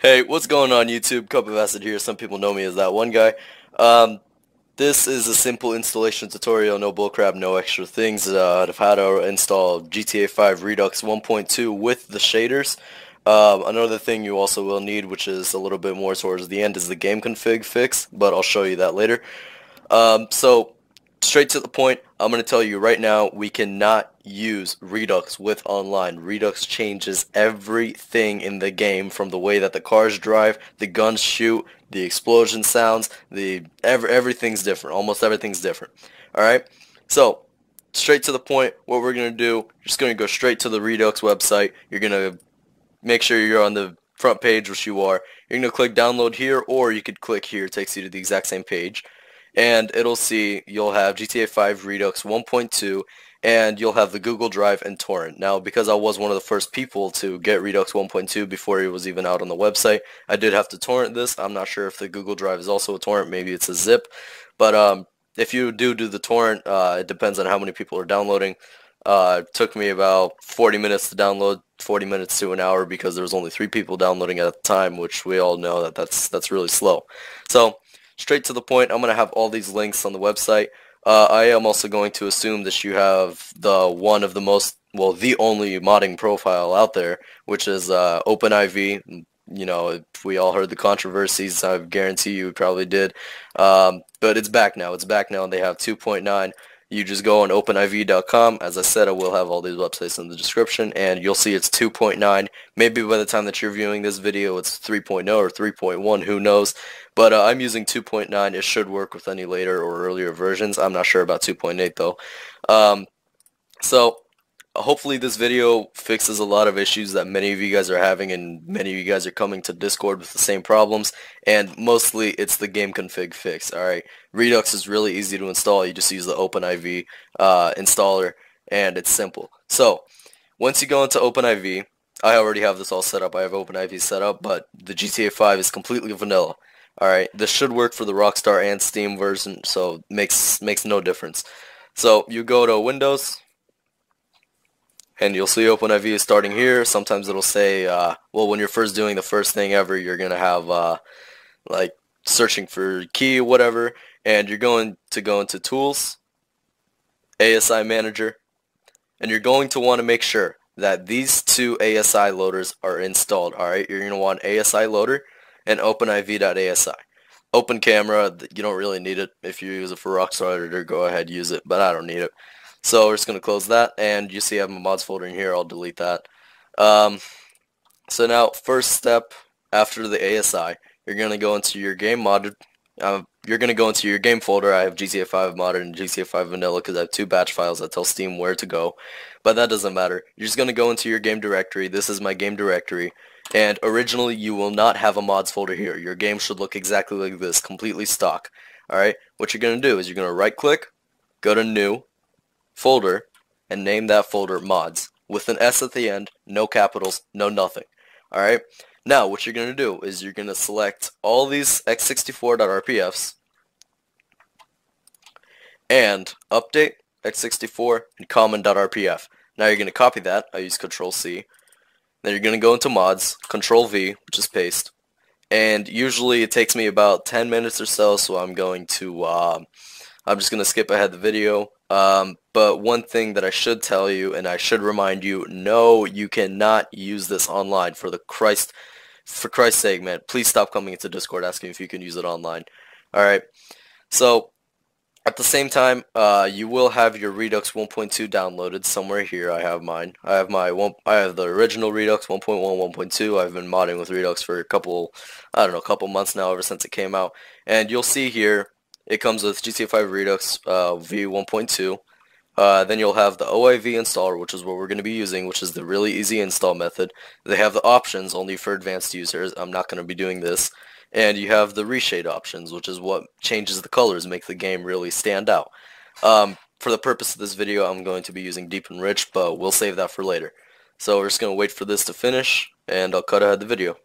Hey, what's going on YouTube? Cup of Acid here. Some people know me as that one guy. Um, this is a simple installation tutorial, no bullcrap, no extra things, of how to install GTA 5 Redux 1.2 with the shaders. Another thing you also will need, which is a little bit more towards the end, is the game config fix, but I'll show you that later. So straight to the point, I'm going to tell you right now, we cannot use Redux with online. Redux changes everything in the game, from the way that the cars drive, the guns shoot, the explosion sounds, everything's different. Almost everything's different. Alright? So, straight to the point, what we're going to do, you're just going to go straight to the Redux website. You're going to make sure you're on the front page, which you are. You're going to click download here, or you could click here. It takes you to the exact same page. And it'll see you'll have GTA 5 Redux 1.2, and you'll have the Google Drive and torrent. Now, because I was one of the first people to get Redux 1.2 before it was even out on the website, I did have to torrent this. I'm not sure if the Google Drive is also a torrent. Maybe it's a zip. But if you do the torrent, it depends on how many people are downloading. It took me about 40 minutes to download, 40 minutes to an hour, because there was only 3 people downloading at the time, which we all know that's really slow. So, straight to the point, I'm going to have all these links on the website. I am also going to assume that you have the the only modding profile out there, which is OpenIV. You know, if we all heard the controversies, I guarantee you probably did. But it's back now. It's back now, and they have 2.9. You just go on OpenIV.com. As I said, I will have all these websites in the description, and you'll see it's 2.9. Maybe by the time that you're viewing this video, it's 3.0 or 3.1, who knows. But I'm using 2.9. It should work with any later or earlier versions. I'm not sure about 2.8 though. So hopefully this video fixes a lot of issues that many of you guys are having, and many of you guys are coming to Discord with the same problems, and mostly it's the game config fix. Alright, Redux is really easy to install. You just use the OpenIV installer, and it's simple. So once you go into OpenIV, I already have this all set up. I have OpenIV set up, but the GTA 5 is completely vanilla. Alright, this should work for the Rockstar and Steam version, so makes no difference. So you go to Windows, and you'll see OpenIV is starting here. Sometimes it'll say, well, when you're first doing the first thing ever, you're going to have, like, searching for key, whatever, and you're going to go into Tools, ASI Manager, and you're going to want to make sure that these two ASI loaders are installed. Alright, you're going to want ASI Loader and OpenIV.asi. Open Camera, you don't really need it. If you use it for Rockstar Editor, go ahead, use it, but I don't need it. So we're just going to close that, and you see I have my mods folder in here. I'll delete that. So now, first step after the ASI, you're going to go into your game modded. You're going to go into your game folder. I have GTA 5 modded and GTA 5 vanilla because I have 2 batch files that tell Steam where to go. But that doesn't matter. You're just going to go into your game directory. This is my game directory. And originally, you will not have a mods folder here. Your game should look exactly like this, completely stock. Alright, what you're going to do is you're going to right click, go to New, Folder, and name that folder Mods, with an S at the end, no capitals, no nothing. Alright, now what you're going to do is you're going to select all these x64.rpfs and update x64 and common.rpf. Now you're going to copy that. I use Control C. Then you're going to go into Mods, Control V, which is paste, and usually it takes me about 10 minutes or so, so I'm just going to skip ahead the video. But one thing that I should tell you, and I should remind you, no, you cannot use this online. For Christ's sake, man, please stop coming into Discord asking if you can use it online. Alright, so at the same time, you will have your Redux 1.2 downloaded somewhere here. I have mine. I have the original Redux 1.1, 1.2. I've been modding with Redux for a couple months now, ever since it came out. And you'll see here, it comes with GTA 5 Redux v1.2. Then you'll have the OIV installer, which is what we're going to be using, which is the really easy install method. They have the options only for advanced users. I'm not going to be doing this. And you have the Reshade options, which is what changes the colors, make the game really stand out. For the purpose of this video, I'm going to be using Deep and Rich, but we'll save that for later. So we're just going to wait for this to finish, and I'll cut ahead the video.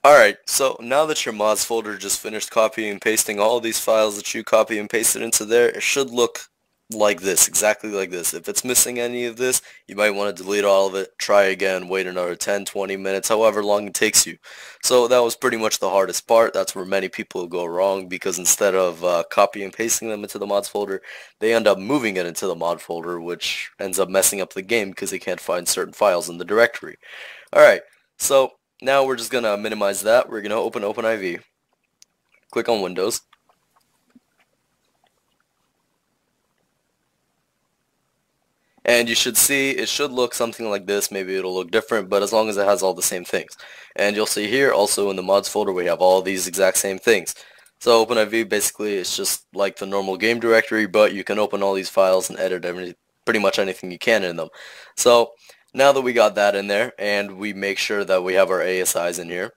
Alright, so now that your mods folder just finished copying and pasting all these files that you copy and pasted into there, it should look like this, exactly like this. If it's missing any of this, you might want to delete all of it, try again, wait another 10, 20 minutes, however long it takes you. So that was pretty much the hardest part. That's where many people go wrong, because instead of copy and pasting them into the mods folder, they end up moving it into the mod folder, which ends up messing up the game because they can't find certain files in the directory. Alright, so now we're just going to minimize that. We're going to open OpenIV, click on Windows, and you should see it should look something like this. Maybe it'll look different, but as long as it has all the same things. And you'll see here also in the mods folder we have all these exact same things. So OpenIV basically is just like the normal game directory, but you can open all these files and edit pretty much anything you can in them. So now that we got that in there, and we make sure that we have our ASIs in here,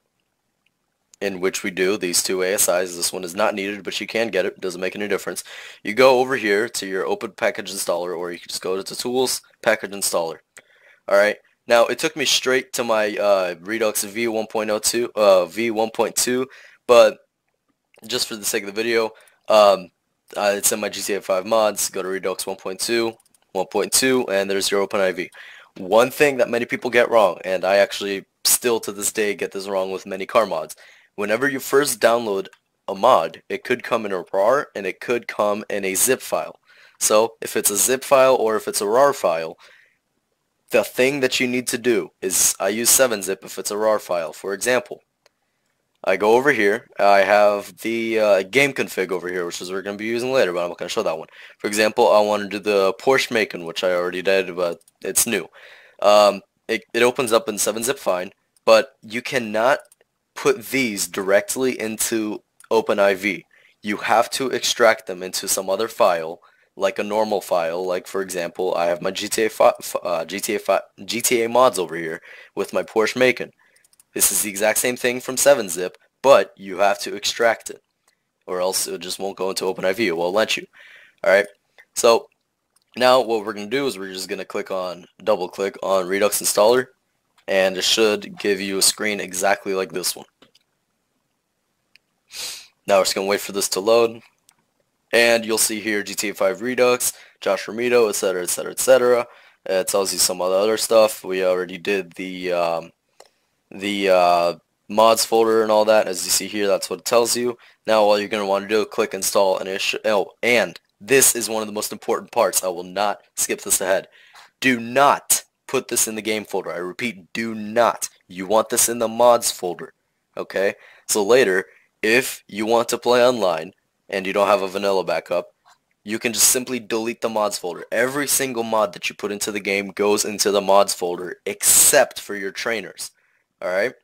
in which we do, these two ASIs. This one is not needed, but you can get it. It doesn't make any difference. You go over here to your Open Package Installer, or you can just go to Tools, Package Installer. Alright, now it took me straight to my Redux V1.2, but just for the sake of the video, it's in my GTA 5 mods. Go to Redux 1.2, 1.2, and there's your OpenIV. One thing that many people get wrong, and I actually still to this day get this wrong with many car mods, whenever you first download a mod, it could come in a RAR and it could come in a zip file. So if it's a zip file or if it's a RAR file, the thing that you need to do is, I use 7-zip if it's a RAR file. For example, I go over here, I have the game config over here, which is we're going to be using later, but I'm not going to show that one. For example, I want to do the Porsche Macan, which I already did, but it's new. It opens up in 7-zip fine, but you cannot put these directly into OpenIV. You have to extract them into some other file, like a normal file. Like for example, I have my GTA mods over here with my Porsche Macan. This is the exact same thing from 7-zip, but you have to extract it, or else it just won't go into OpenIV. It won't let you. Alright, so now what we're going to do is we're just going to double click on Redux Installer, and it should give you a screen exactly like this one. Now we're just going to wait for this to load, and you'll see here GTA 5 Redux, Josh Ramito, etc, etc, etc. It tells you some other stuff. We already did the mods folder and all that. As you see here, that's what it tells you. Now all you're going to want to do is click install, and and this is one of the most important parts. I will not skip this ahead. Do not put this in the game folder. I repeat, do not. You want this in the mods folder. Okay? So later, if you want to play online and you don't have a vanilla backup, you can just simply delete the mods folder. Every single mod that you put into the game goes into the mods folder except for your trainers. Alright?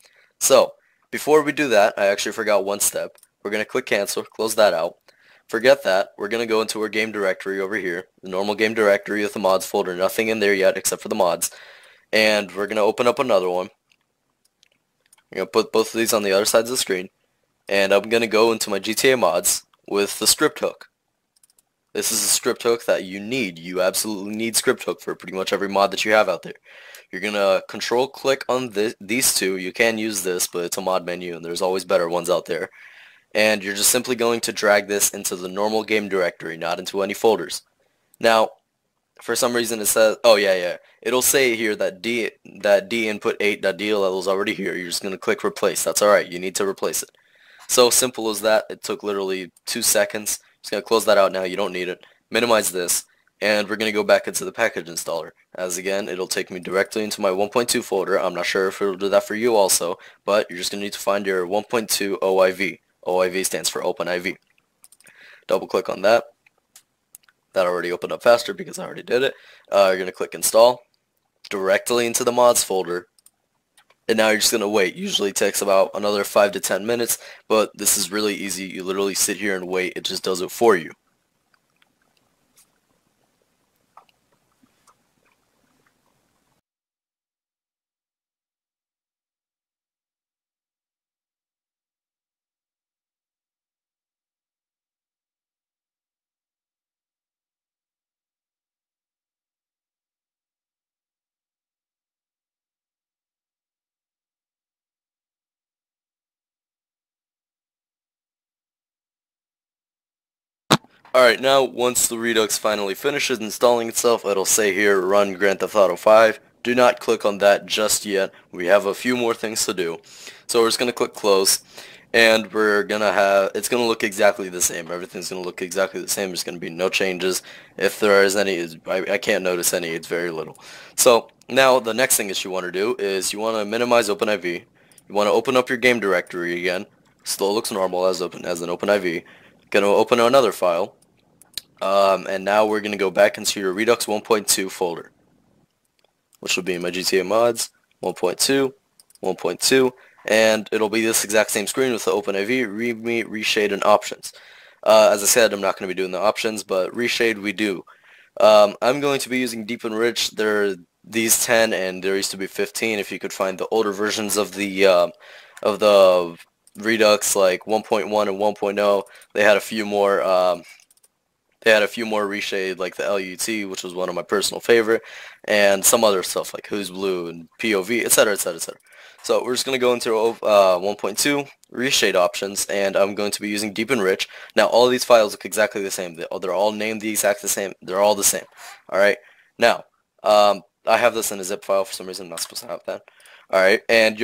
So, before we do that, I actually forgot one step. We're going to click cancel, close that out. Forget that. We're going to go into our game directory over here. The normal game directory with the mods folder. Nothing in there yet except for the mods. And we're going to open up another one. I'm going to put both of these on the other sides of the screen. And I'm going to go into my GTA mods with the script hook. This is a script hook that you need. You absolutely need script hook for pretty much every mod that you have out there. You're going to control click on these two. You can use this, but it's a mod menu and there's always better ones out there. And you're just simply going to drag this into the normal game directory, not into any folders. Now, for some reason it says, oh yeah, it'll say here that D input 8.dll is already here. You're just going to click replace. That's alright. You need to replace it. So simple as that. It took literally 2 seconds. Just going to close that out now. You don't need it. Minimize this. And we're going to go back into the package installer. As again, it'll take me directly into my 1.2 folder. I'm not sure if it'll do that for you also, but you're just going to need to find your 1.2 OIV. OIV stands for OpenIV. Double click on that. That already opened up faster because I already did it. You're going to click install directly into the mods folder. And now you're just going to wait. Usually it takes about another 5 to 10 minutes, but this is really easy. You literally sit here and wait. It just does it for you. Alright, now once the Redux finally finishes installing itself, it'll say here run Grand Theft Auto 5. Do not click on that just yet. We have a few more things to do. So we're just going to click close, and we're going to have, it's going to look exactly the same. Everything's going to look exactly the same. There's going to be no changes. If there is any, I can't notice any. It's very little. So now the next thing that you want to do is you want to minimize OpenIV. You want to open up your game directory again. Still looks normal as an OpenIV. Going to open another file. And now we're going to go back into your Redux 1.2 folder, which will be my GTA mods, 1.2, 1.2, and it'll be this exact same screen with the OpenIV, README, Reshade, and options. As I said, I'm not going to be doing the options, but Reshade we do. I'm going to be using Deep and Rich. There are these 10, and there used to be 15. If you could find the older versions of the Redux, like 1.1 and 1.0, they had a few more. They had a few more reshade, like the LUT, which was one of my personal favorite, and some other stuff like Who's Blue and POV, etc., etc., etc. So we're just going to go into 1.2 reshade options, and I'm going to be using Deep and Rich. Now all these files look exactly the same. They're all named the exact the same. They're all the same. All right. Now I have this in a zip file for some reason. I'm not supposed to have that. All right, and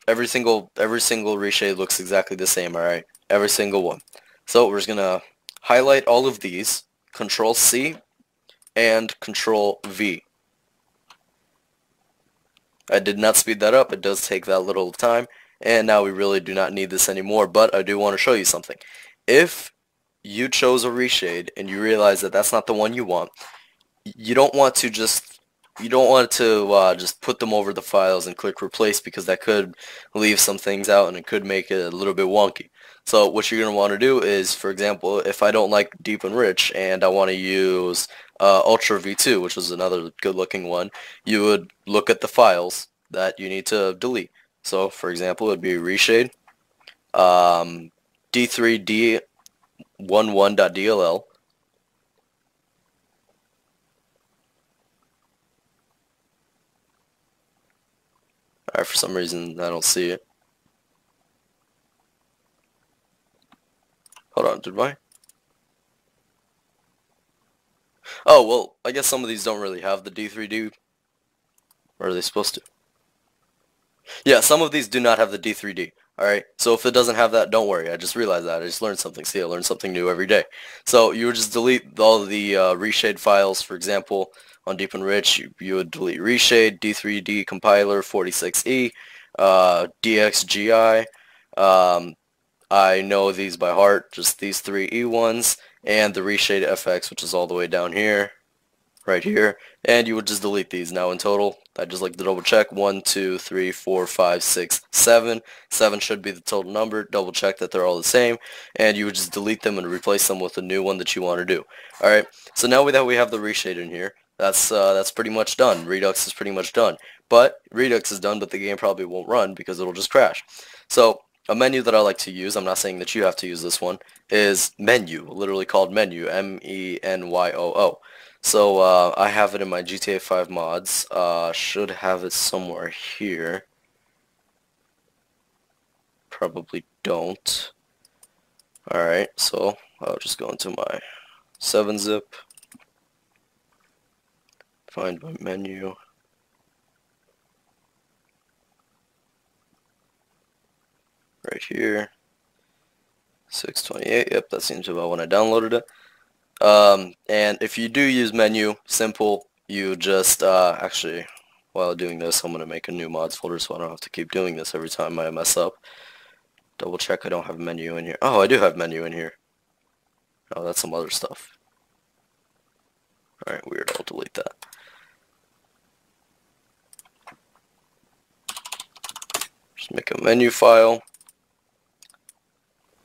every single reshade looks exactly the same. All right, every single one. So we're just gonna highlight all of these, Control C and Control V. I did not speed that up. It does take that little time, and now we really do not need this anymore, but I do want to show you something. If you chose a reshade and you realize that that's not the one you want, you don't want to just put them over the files and click replace, because that could leave some things out and it could make it a little bit wonky. So what you're going to want to do is, for example, if I don't like Deep and Rich and I want to use Ultra V2, which is another good looking one, you would look at the files that you need to delete. So for example, it would be Reshade, D3D11.dll, Alright, for some reason I don't see it. Hold on, did I? Oh, well, I guess some of these don't really have the D3D. Or are they supposed to? Yeah, some of these do not have the D3D. Alright, so if it doesn't have that, don't worry. I just realized that. I just learned something. See, I learn something new every day. So you would just delete all of the reshade files. For example, on Deep and Rich, you would delete Reshade, D3D compiler, 46E, DXGI. I know these by heart, just these three E ones, and the Reshade FX, which is all the way down here, right here, and you would just delete these. Now in total, I just like to double check, 1, 2, 3, 4, 5, 6, 7. 7 should be the total number. Double check that they're all the same, and you would just delete them and replace them with the new one that you want to do. Alright, so now that we have the Reshade in here, that's pretty much done. Redux is pretty much done. But Redux is done, but the game probably won't run because it'll just crash. So a menu that I like to use, I'm not saying that you have to use this one, is menu, literally called menu, M-E-N-Y-O-O. So I have it in my GTA 5 mods. Should have it somewhere here. Probably don't. Alright, so I'll just go into my 7-zip, find my menu. Right here, 628, yep, that seems about when I downloaded it. And if you do use menu, simple, you just, actually, while doing this, I'm going to make a new mods folder so I don't have to keep doing this every time I mess up. Double check I don't have menu in here. Oh, I do have menu in here. Oh, that's some other stuff. Alright, weird, I'll delete that. Just make a menu file.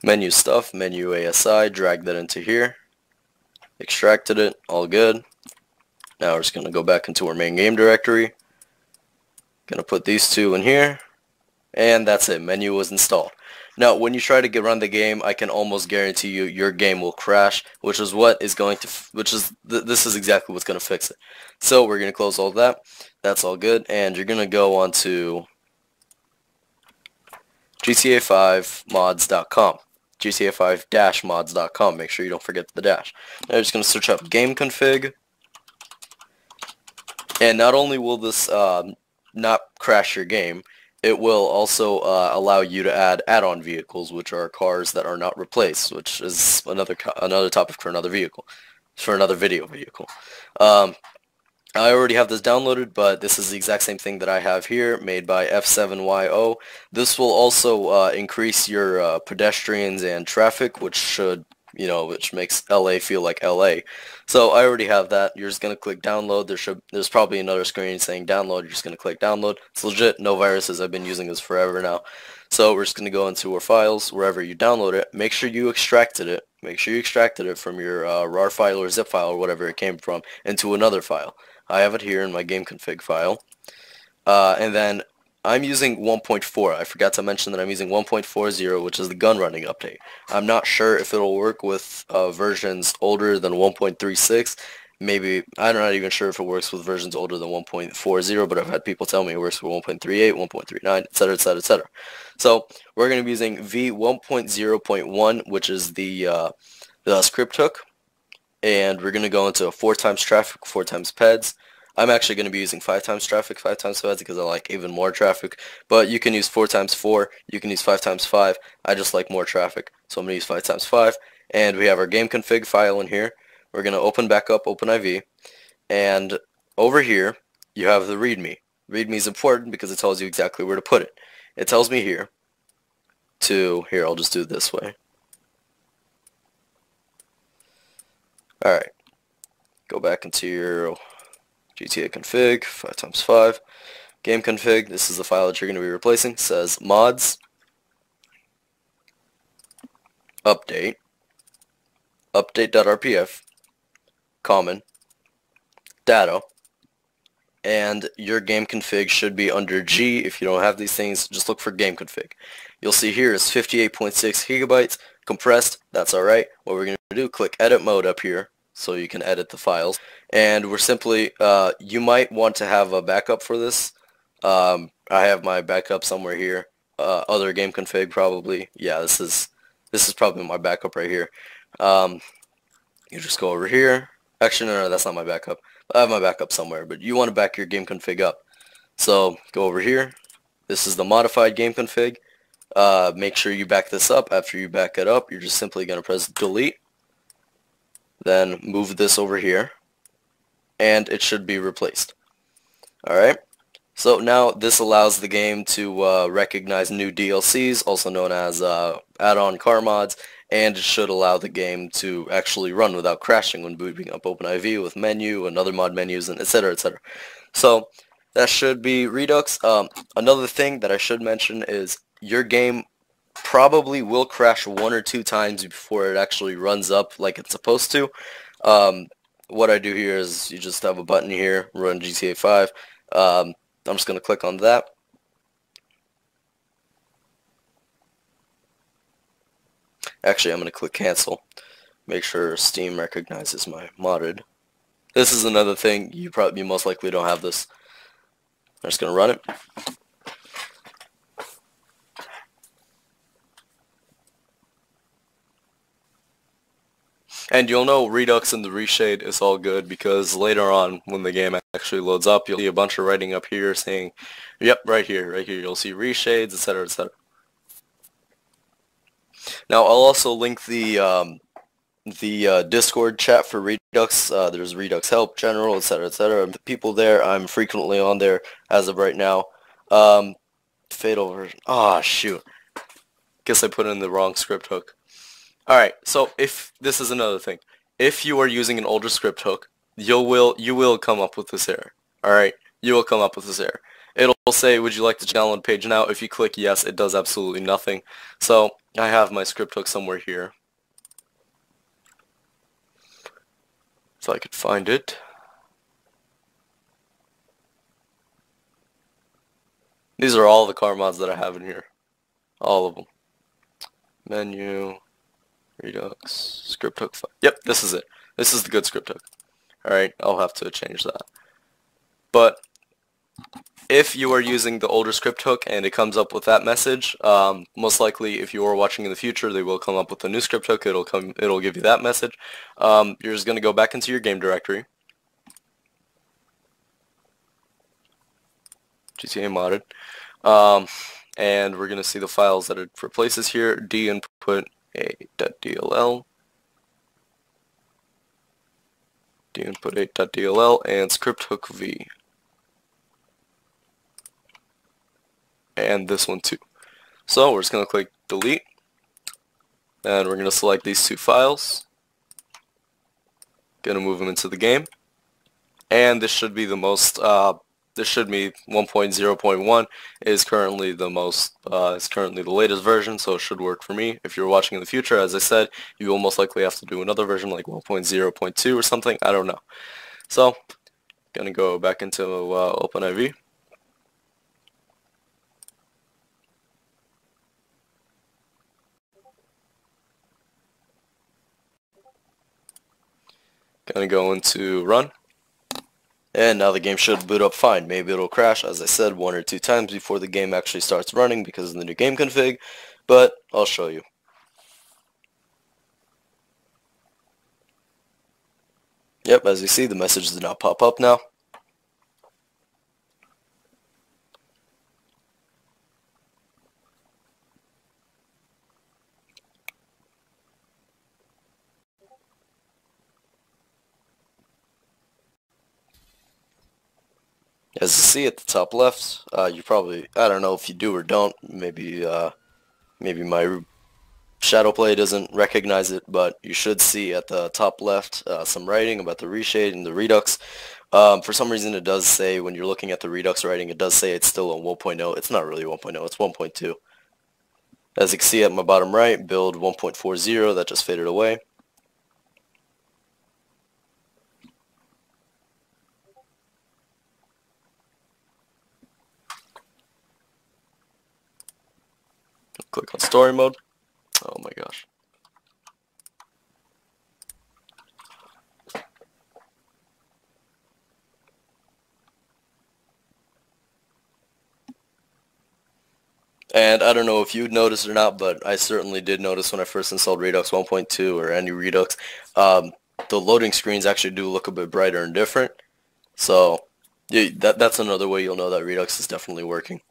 Menu stuff, menu ASI, drag that into here. Extracted it, all good. Now we're just going to go back into our main game directory. Going to put these two in here. And that's it, menu was installed. Now when you try to run the game, I can almost guarantee you your game will crash, which is this is exactly what's going to fix it. So we're going to close all of that. That's all good, and you're going to go on to GTA5mods.com. GTA5-mods.com. Make sure you don't forget the dash. Now you're just going to search up gameconfig, and not only will this not crash your game, it will also allow you to add add-on vehicles, which are cars that are not replaced, which is another topic for another vehicle, for another video vehicle. I already have this downloaded, but this is the exact same thing that I have here, made by F7YO. This will also increase your pedestrians and traffic, which should, which makes LA feel like LA. So I already have that. You're just gonna click download. There's probably another screen saying download. You're just gonna click download. It's legit, no viruses. I've been using this forever now. So we're just gonna go into our files, wherever you download it. Make sure you extracted it. Make sure you extracted it from your RAR file or zip file or whatever it came from into another file. I have it here in my gameconfig file, and then I'm using 1.4. I forgot to mention that I'm using 1.40, which is the gun running update. I'm not sure if it'll work with versions older than 1.36. Maybe, I'm not even sure if it works with versions older than 1.40, but I've had people tell me it works with 1.38, 1.39, etc., etc., etc. So we're going to be using v1.0.1, which is the script hook. And we're going to go into 4 times traffic, 4 times peds. I'm actually going to be using 5 times traffic, 5 times peds because I like even more traffic. But you can use 4 times 4, you can use 5 times 5. I just like more traffic, so I'm going to use 5 times 5. And we have our gameconfig file in here. We're going to open back up OpenIV. And over here, you have the README. README is important because it tells you exactly where to put it. It tells me here, I'll just do it this way. Alright, go back into your GTA config, 5 times 5, game config. This is the file that you're going to be replacing. It says mods, update, update.rpf, common, data, and your game config should be under G. If you don't have these things, just look for game config. You'll see here is 58.6 gigabytes, compressed. That's alright. What we're going to do, click edit mode up here, so you can edit the files, and we're simply you might want to have a backup for this. I have my backup somewhere here, other game config probably. Yeah, this is probably my backup right here. You just go over here. Actually, no, that's not my backup. I have my backup somewhere, but you want to back your game config up. So go over here. This is the modified game config. Make sure you back this up. After you back it up, you're just simply going to press delete. Then move this over here, and it should be replaced. Alright, so now this allows the game to recognize new DLCs, also known as add-on car mods, and it should allow the game to actually run without crashing when booting up OpenIV with menu and other mod menus, and etc., etc. So that should be Redux. Another thing that I should mention is your game probably will crash 1 or 2 times before it actually runs up like it's supposed to. What I do here is you just have a button here, run GTA 5. I'm just going to click on that. Actually, I'm going to click cancel. Make sure Steam recognizes my modded. This is another thing, you most likely don't have this. I'm just going to run it. And you'll know Redux and the Reshade is all good because later on when the game actually loads up, you'll see a bunch of writing up here saying, yep, right here, you'll see Reshades, etc., etc. Now I'll also link the Discord chat for Redux. There's Redux help, general, etc., etc. The people there, I'm frequently on there as of right now. Fatal version. Oh shoot. Guess I put in the wrong script hook. Alright, so if this is another thing. If you are using an older script hook, you will come up with this error. Alright? You will come up with this error. It'll say, would you like to download page now? If you click yes, it does absolutely nothing. So I have my script hook somewhere here. If I could find it. These are all the car mods that I have in here. All of them. Menu, Redux, script hook file. Yep, this is it. This is the good script hook. Alright, I'll have to change that. But If you are using the older script hook and it comes up with that message, most likely if you are watching in the future, they will come up with a new script hook. It'll give you that message. You're just going to go back into your game directory, GTA modded, and we're going to see the files that it replaces here. D input a.dll, D input a.dll, and script hook v. And this one too. So we're just going to click delete, and we're going to select these two files, going to move them into the game, and this should be the most, this should be 1.0.1 is currently the most, is currently the latest version, so it should work for me. If you're watching in the future, as I said, you will most likely have to do another version like 1.0.2 or something, I don't know. So, going to go back into OpenIV. Gonna go into run, and now the game should boot up fine. Maybe it'll crash, as I said, 1 or 2 times before the game actually starts running because of the new game config, but I'll show you. Yep, as you see, the message did not pop up now. As you see at the top left, you probably, I don't know if you do or don't, maybe my shadow play doesn't recognize it, but you should see at the top left some writing about the Reshade and the Redux. For some reason it does say, when you're looking at the Redux writing, it does say it's still on 1.0. It's not really 1.0, it's 1.2. As you can see at my bottom right, build 1.40, that just faded away. Click on story mode. Oh my gosh. And I don't know if you'd noticed or not, but I certainly did notice when I first installed Redux 1.2 or any Redux, the loading screens actually do look a bit brighter and different. So yeah, that's another way you'll know that Redux is definitely working.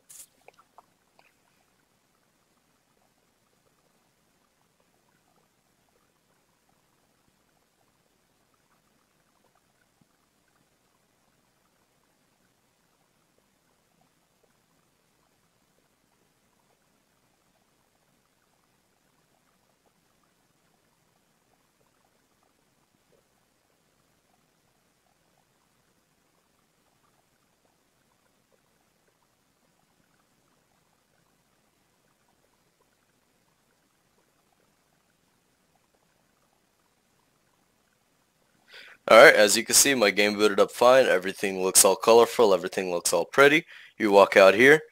Alright, as you can see, my game booted up fine. Everything looks all colorful. Everything looks all pretty. You walk out here,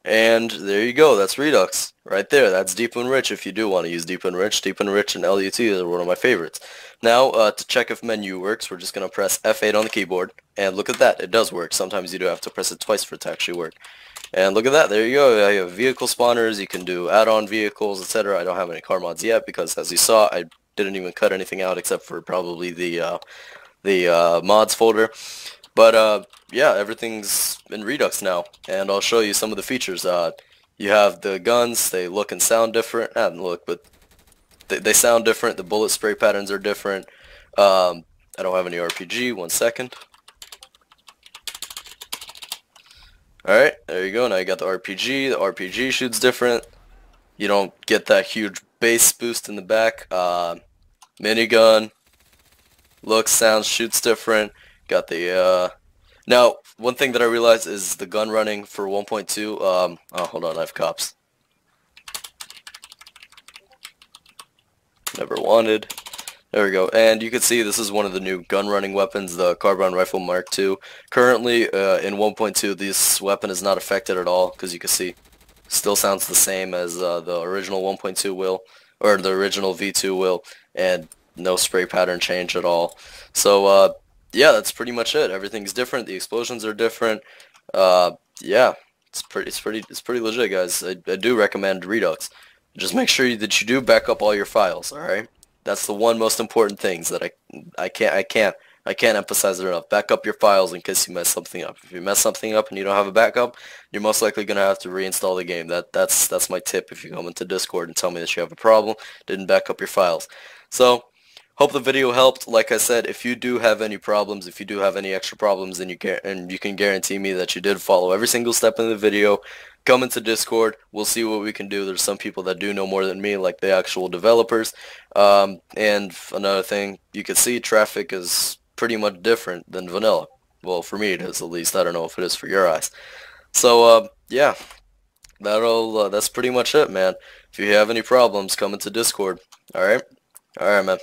and there you go. That's Redux. Right there. That's Deep and Rich if you do want to use Deep and Rich. Deep and Rich and LUT are one of my favorites. Now, to check if menu works, we're just going to press F8 on the keyboard. And look at that. It does work. Sometimes you do have to press it twice for it to actually work. And look at that. There you go. You have vehicle spawners. You can do add-on vehicles, etc. I don't have any car mods yet because, as you saw, I didn't even cut anything out except for probably the mods folder. But yeah, everything's in Redux now, and I'll show you some of the features. You have the guns. They look and sound different. But they sound different. The bullet spray patterns are different. I don't have any RPG. 1 second. Alright, there you go. Now you got the RPG. The RPG shoots different. You don't get that huge bass boost in the back. Minigun. Looks, sounds, shoots different. Got the, now, one thing that I realized is the gun running for 1.2, oh, hold on, I have cops. Never wanted. There we go. And you can see this is one of the new gun running weapons, the Carbine Rifle Mark II. Currently, in 1.2, this weapon is not affected at all, because you can see, still sounds the same as the original 1.2 will, or the original V2 will, and no spray pattern change at all. So, yeah, that's pretty much it. Everything's different. The explosions are different. Yeah, it's pretty legit, guys. I do recommend Redux. Just make sure that you do back up all your files. All right, that's the one most important things that I can't emphasize it enough. Back up your files in case you mess something up. If you mess something up and you don't have a backup, you're most likely gonna have to reinstall the game. That's my tip if you come into Discord and tell me that you have a problem, didn't back up your files. So. Hope the video helped. Like I said, if you do have any problems, if you do have any extra problems, and you can guarantee me that you did follow every single step in the video, come into Discord. We'll see what we can do. There's some people that do know more than me, like the actual developers. And another thing, you can see traffic is pretty much different than vanilla. Well, for me it is, at least. I don't know if it is for your eyes. So, yeah, that's pretty much it, man. If you have any problems, come into Discord. All right, man.